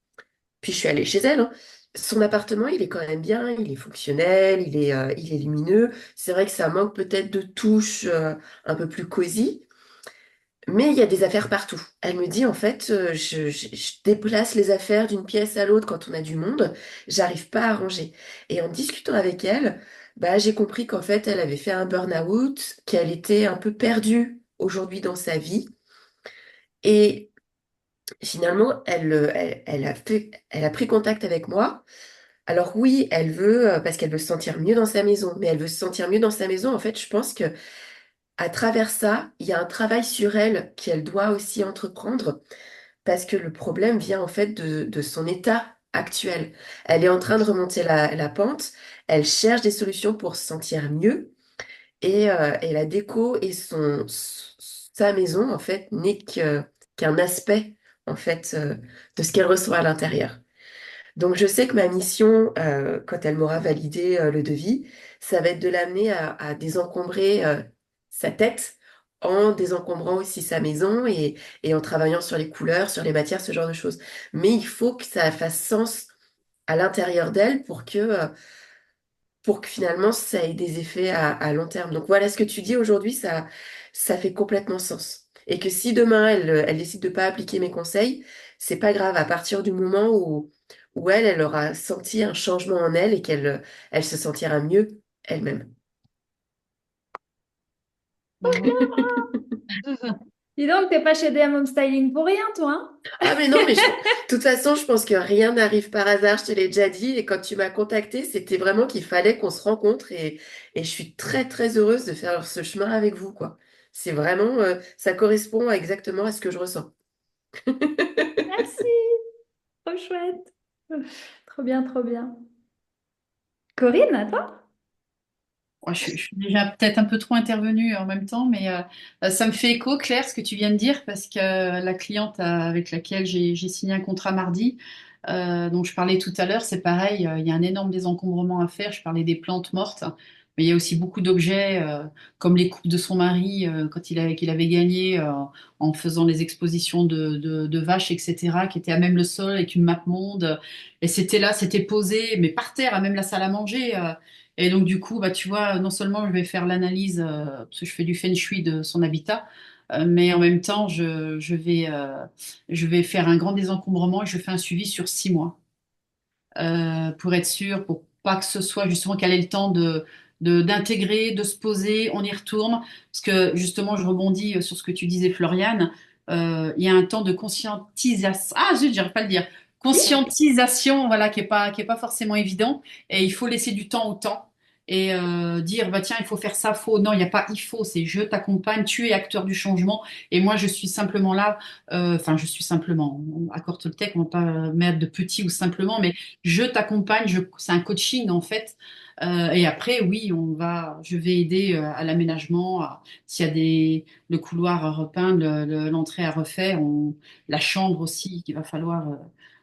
puis je suis allée chez elle, hein, son appartement, il est quand même bien, il est fonctionnel, il est lumineux. C'est vrai que ça manque peut-être de touches un peu plus cosy, mais il y a des affaires partout. Elle me dit, en fait, je déplace les affaires d'une pièce à l'autre quand on a du monde, j'arrive pas à ranger. Et en discutant avec elle, bah, j'ai compris qu'en fait, elle avait fait un burn-out, qu'elle était un peu perdue aujourd'hui dans sa vie. Et finalement, elle a pris contact avec moi. Alors oui, elle veut, parce qu'elle veut se sentir mieux dans sa maison, mais elle veut se sentir mieux dans sa maison. En fait, je pense que à travers ça, il y a un travail sur elle qu'elle doit aussi entreprendre, parce que le problème vient en fait de son état actuel. Elle est en train de remonter la pente, elle cherche des solutions pour se sentir mieux, et la déco et sa maison, en fait, qu'un aspect, en fait, de ce qu'elle reçoit à l'intérieur. Donc, je sais que ma mission, quand elle m'aura validé le devis, ça va être de l'amener à désencombrer sa tête en désencombrant aussi sa maison et en travaillant sur les couleurs, sur les matières, ce genre de choses. Mais il faut que ça fasse sens à l'intérieur d'elle pour que finalement ça ait des effets à long terme. Donc voilà, ce que tu dis aujourd'hui, ça fait complètement sens. Et que si demain elle décide de pas appliquer mes conseils, c'est pas grave à partir du moment où elle aura senti un changement en elle et elle se sentira mieux elle-même. Dis donc, t'es pas chez DM Home Styling pour rien, toi, hein? Ah mais non, mais de toute façon, je pense que rien n'arrive par hasard, je te l'ai déjà dit, et quand tu m'as contacté, c'était vraiment qu'il fallait qu'on se rencontre, et je suis très très heureuse de faire ce chemin avec vous, quoi. C'est vraiment, ça correspond exactement à ce que je ressens. Merci, trop chouette. Trop bien, trop bien. Corinne, à toi? Ouais, je suis déjà peut-être un peu trop intervenue en même temps, mais ça me fait écho, Claire, ce que tu viens de dire, parce que la cliente avec laquelle j'ai signé un contrat mardi, dont je parlais tout à l'heure, c'est pareil, il y a un énorme désencombrement à faire. Je parlais des plantes mortes, mais il y a aussi beaucoup d'objets, comme les coupes de son mari, quand qu'il avait gagné en faisant les expositions de vaches, etc., qui étaient à même le sol avec une map monde. Et c'était là, c'était posé, mais par terre, à même la salle à manger. Et donc, du coup, bah, tu vois, non seulement je vais faire l'analyse, parce que je fais du feng shui de son habitat, mais en même temps, je vais faire un grand désencombrement et je fais un suivi sur 6 mois pour être sûr, pour pas que ce soit justement qu'elle ait le temps d'intégrer, de se poser, on y retourne. Parce que justement, je rebondis sur ce que tu disais, Floriane. Il y a un temps de conscientisation. Ah, zut, j'arrive pas à le dire. Si? Conscientisation, voilà, qui est pas forcément évident. Et il faut laisser du temps au temps. Et dire, bah tiens, il faut faire ça, faux. Non, il n'y a pas il faut, c'est je t'accompagne, tu es acteur du changement. Et moi, je suis simplement là. Enfin, je suis simplement, accorde le texte, on va pas mettre de petit ou simplement, mais je t'accompagne, c'est un coaching en fait. Et après, oui, je vais aider à l'aménagement, s'il y a le couloir à repeindre, l'entrée à refaire, la chambre aussi qu'il va falloir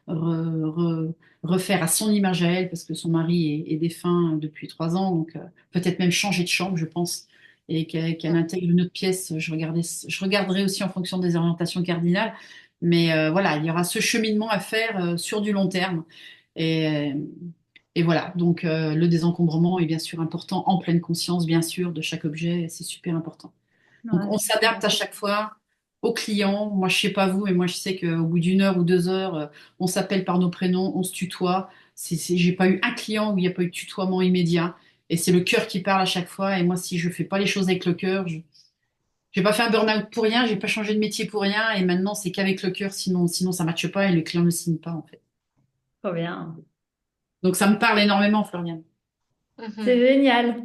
re- re- refaire à son image à elle, parce que son mari est défunt depuis 3 ans, donc peut-être même changer de chambre, je pense, et qu'elle intègre une autre pièce. Je regarderai aussi en fonction des orientations cardinales. Mais voilà, il y aura ce cheminement à faire sur du long terme. Et, et voilà, donc le désencombrement est bien sûr important, en pleine conscience, bien sûr, de chaque objet, c'est super important. Donc Ouais, on s'adapte à chaque fois au client. Moi, je sais pas vous, mais moi, je sais qu'au bout d'une heure ou 2 heures, on s'appelle par nos prénoms, on se tutoie. J'ai pas eu un client où il n'y a pas eu de tutoiement immédiat. Et c'est le cœur qui parle à chaque fois. Et moi, si je fais pas les choses avec le cœur, j'ai pas fait un burn-out pour rien, j'ai pas changé de métier pour rien. Et maintenant, c'est qu'avec le cœur, sinon ça matche pas et le client ne signe pas, en fait. trop bien. Donc ça me parle énormément, Florian. C'est Mhm. génial.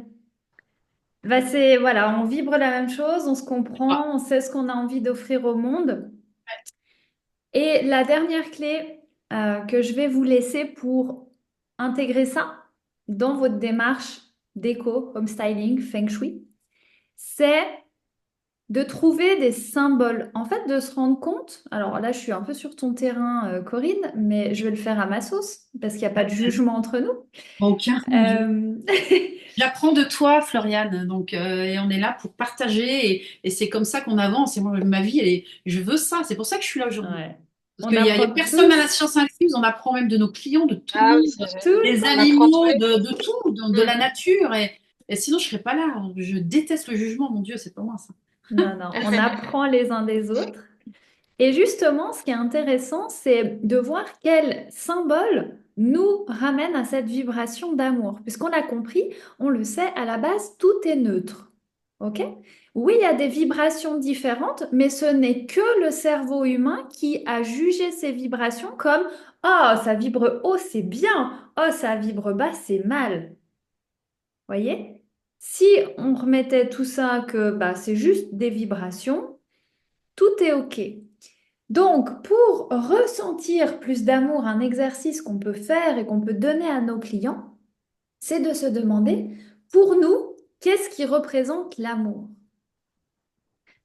Bah, voilà, on vibre la même chose, on se Ah, comprend, on sait ce qu'on a envie d'offrir au monde. Et la dernière clé que je vais vous laisser pour intégrer ça dans votre démarche déco, home styling, feng shui, c'est de trouver des symboles. En fait, de se rendre compte, alors là, je suis un peu sur ton terrain, Corinne, mais je vais le faire à ma sauce, parce qu'il n'y a pas de jugement entre nous. Aucun. Euh, J'apprends de toi, Floriane, donc et on est là pour partager et c'est comme ça qu'on avance. Et moi, ma vie, je veux ça. C'est pour ça que je suis là aujourd'hui. ouais. Parce On qu'il y a apprend personne à la tous, science infuse, on apprend même de nos clients, de tout le Ah oui, monde, c'est génial. tout le des temps. On apprend tous animaux, les jours. de tout, de la Mm. nature. Et sinon, je serais pas là. Je déteste le jugement, mon Dieu, c'est pas moi ça. Non, non, on apprend les uns des autres. Et justement, ce qui est intéressant, c'est de voir quel symbole nous ramène à cette vibration d'amour. Puisqu'on l'a compris, on le sait, à la base, tout est neutre. OK? Oui, il y a des vibrations différentes, mais ce n'est que le cerveau humain qui a jugé ces vibrations comme «Oh, ça vibre haut, c'est bien. Oh, ça vibre bas, c'est mal.» Voyez? Si on remettait tout ça que bah, c'est juste des vibrations, tout est OK. Donc, pour ressentir plus d'amour, un exercice qu'on peut faire et qu'on peut donner à nos clients, c'est de se demander, pour nous, qu'est-ce qui représente l'amour?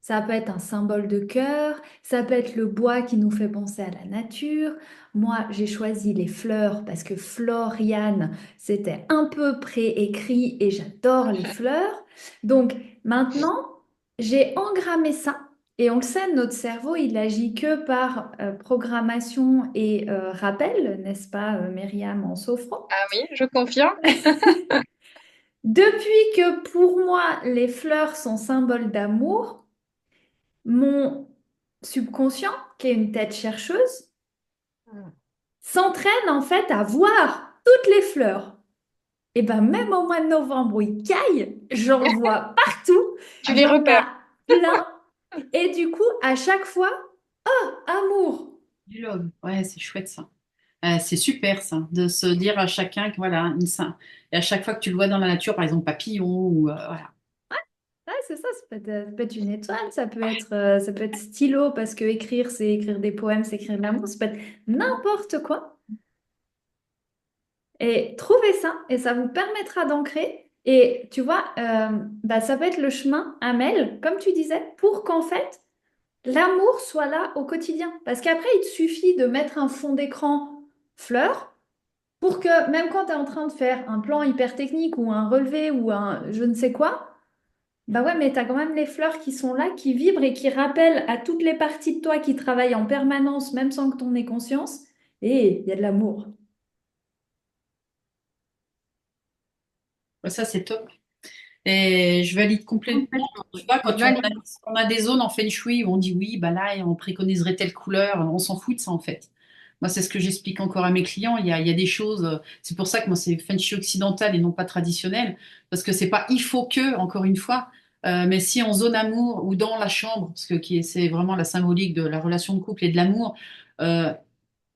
Ça peut être un symbole de cœur, ça peut être le bois qui nous fait penser à la nature. Moi, j'ai choisi les fleurs parce que Floriane, c'était un peu préécrit et j'adore les fleurs. Donc maintenant, j'ai engrammé ça et on le sait, notre cerveau, il agit que par programmation et rappel, n'est-ce pas, Myriam en sophro? Ah oui, je confirme. Depuis que pour moi, les fleurs sont symboles d'amour, mon subconscient, qui est une tête chercheuse, s'entraîne en fait à voir toutes les fleurs. Et ben même au mois de novembre où il caille, j'en vois partout, Tu il les y en repères. a plein. Et du coup, à chaque fois, oh, amour. Du love, ouais, c'est chouette ça. C'est super ça, de se dire à chacun que voilà, et à chaque fois que tu le vois dans la nature, par exemple papillon ou voilà. Ouais, c'est ça, ça peut être une étoile, ça peut être stylo, parce que écrire, c'est écrire des poèmes, c'est écrire de l'amour, ça peut être n'importe quoi. Et trouvez ça, et ça vous permettra d'ancrer. Et tu vois, bah, ça peut être le chemin, Amel, comme tu disais, pour qu'en fait, l'amour soit là au quotidien. Parce qu'après, il te suffit de mettre un fond d'écran fleur pour que même quand tu es en train de faire un plan hyper technique ou un relevé ou un je ne sais quoi, bah ouais, mais tu as quand même les fleurs qui sont là, qui vibrent et qui rappellent à toutes les parties de toi qui travaillent en permanence, même sans que tu en aies conscience. Et il y a de l'amour. Ça c'est top. Et je valide complètement. Tu vois, Je quand valide. on a des zones en feng shui où on dit oui, bah là, on préconiserait telle couleur, on s'en fout de ça en fait. Moi, c'est ce que j'explique encore à mes clients. Il y a des choses, c'est pour ça que moi, c'est feng shui occidental et non pas traditionnel, parce que c'est pas il faut que, encore une fois, mais si en zone amour ou dans la chambre, parce que c'est vraiment la symbolique de la relation de couple et de l'amour, euh,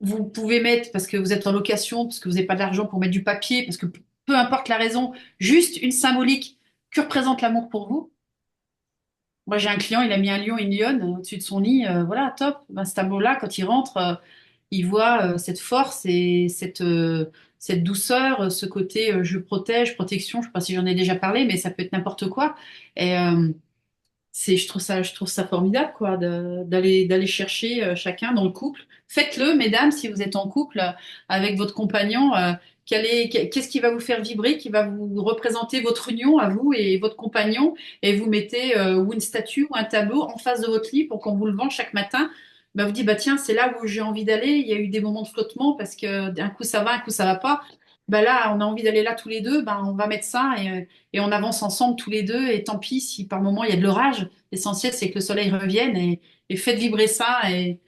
vous pouvez mettre, parce que vous êtes en location, parce que vous n'avez pas d'argent pour mettre du papier, parce que peu importe la raison, juste une symbolique que représente l'amour pour vous. Moi, j'ai un client, il a mis un lion et une lionne au-dessus de son lit. Voilà, top. Ben, ce tableau-là, quand il rentre, il voit cette force et cette douceur, ce côté je protège, protection. Je ne sais pas si j'en ai déjà parlé, mais ça peut être n'importe quoi. Et je trouve ça formidable, quoi, d'aller chercher chacun dans le couple. Faites-le, mesdames, si vous êtes en couple avec votre compagnon. Qu'est-ce qui va vous faire vibrer, qui va vous représenter votre union à vous et votre compagnon, et vous mettez ou une statue ou un tableau en face de votre lit pour qu'en vous levant chaque matin, bah, vous dites bah tiens, c'est là où j'ai envie d'aller. Il y a eu des moments de flottement parce que d'un coup ça va, un coup ça va pas. Bah là, on a envie d'aller là tous les deux, bah, on va mettre ça et on avance ensemble tous les deux. Et tant pis si par moment il y a de l'orage. L'essentiel, c'est que le soleil revienne et faites vibrer ça. Et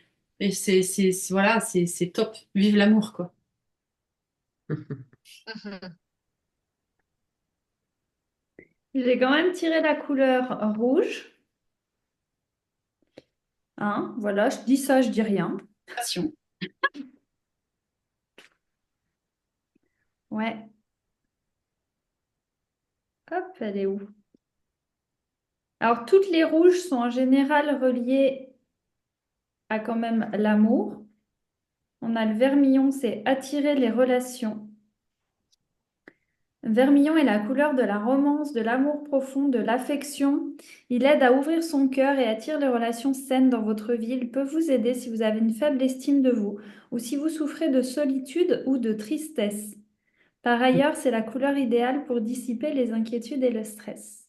voilà, c'est top. Vive l'amour, quoi. Mhm. J'ai quand même tiré la couleur rouge. Hein, voilà, je dis ça, je dis rien. Passion. Ouais, hop, elle est où? Alors, toutes les rouges sont en général reliées à quand même l'amour. On a le vermillon, c'est attirer les relations. Vermillon est la couleur de la romance, de l'amour profond, de l'affection. Il aide à ouvrir son cœur et attire les relations saines dans votre vie. Il peut vous aider si vous avez une faible estime de vous ou si vous souffrez de solitude ou de tristesse. Par ailleurs, c'est la couleur idéale pour dissiper les inquiétudes et le stress.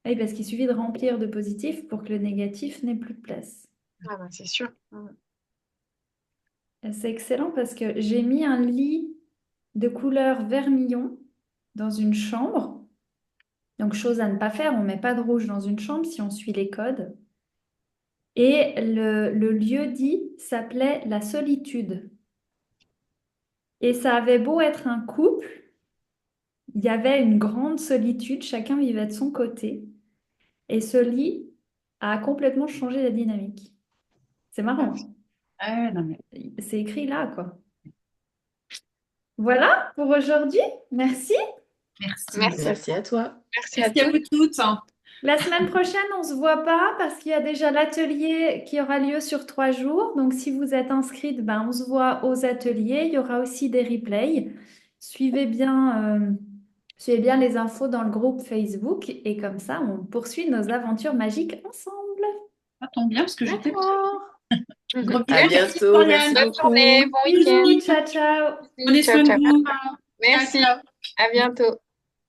Oui, parce qu'il suffit de remplir de positif pour que le négatif n'ait plus de place. Ah bah, c'est sûr. Et c'est excellent parce que j'ai mis un lit de couleur vermillon dans une chambre. Donc, chose à ne pas faire, on ne met pas de rouge dans une chambre si on suit les codes. Et le lieu dit s'appelait la solitude. Et ça avait beau être un couple, il y avait une grande solitude, chacun vivait de son côté. Et ce lit a complètement changé la dynamique. C'est marrant, Ah, non, mais hein. C'est écrit là, quoi. Voilà pour aujourd'hui. Merci. merci. Merci. Merci à toi. Merci à Merci à tous. vous toutes. La semaine prochaine, on ne se voit pas parce qu'il y a déjà l'atelier qui aura lieu sur 3 jours. Donc, si vous êtes inscrite, ben, on se voit aux ateliers. Il y aura aussi des replays. Suivez bien les infos dans le groupe Facebook et comme ça, on poursuit nos aventures magiques ensemble. Ça tombe bien parce que j'étais. D'accord. Gros À bisous. bientôt. Floriane. Merci Bonne beaucoup. journée, bon week-end. Bisous, ciao, ciao. Prenez Ciao, soin de ciao. vous. Merci. Ciao, ciao. À bientôt.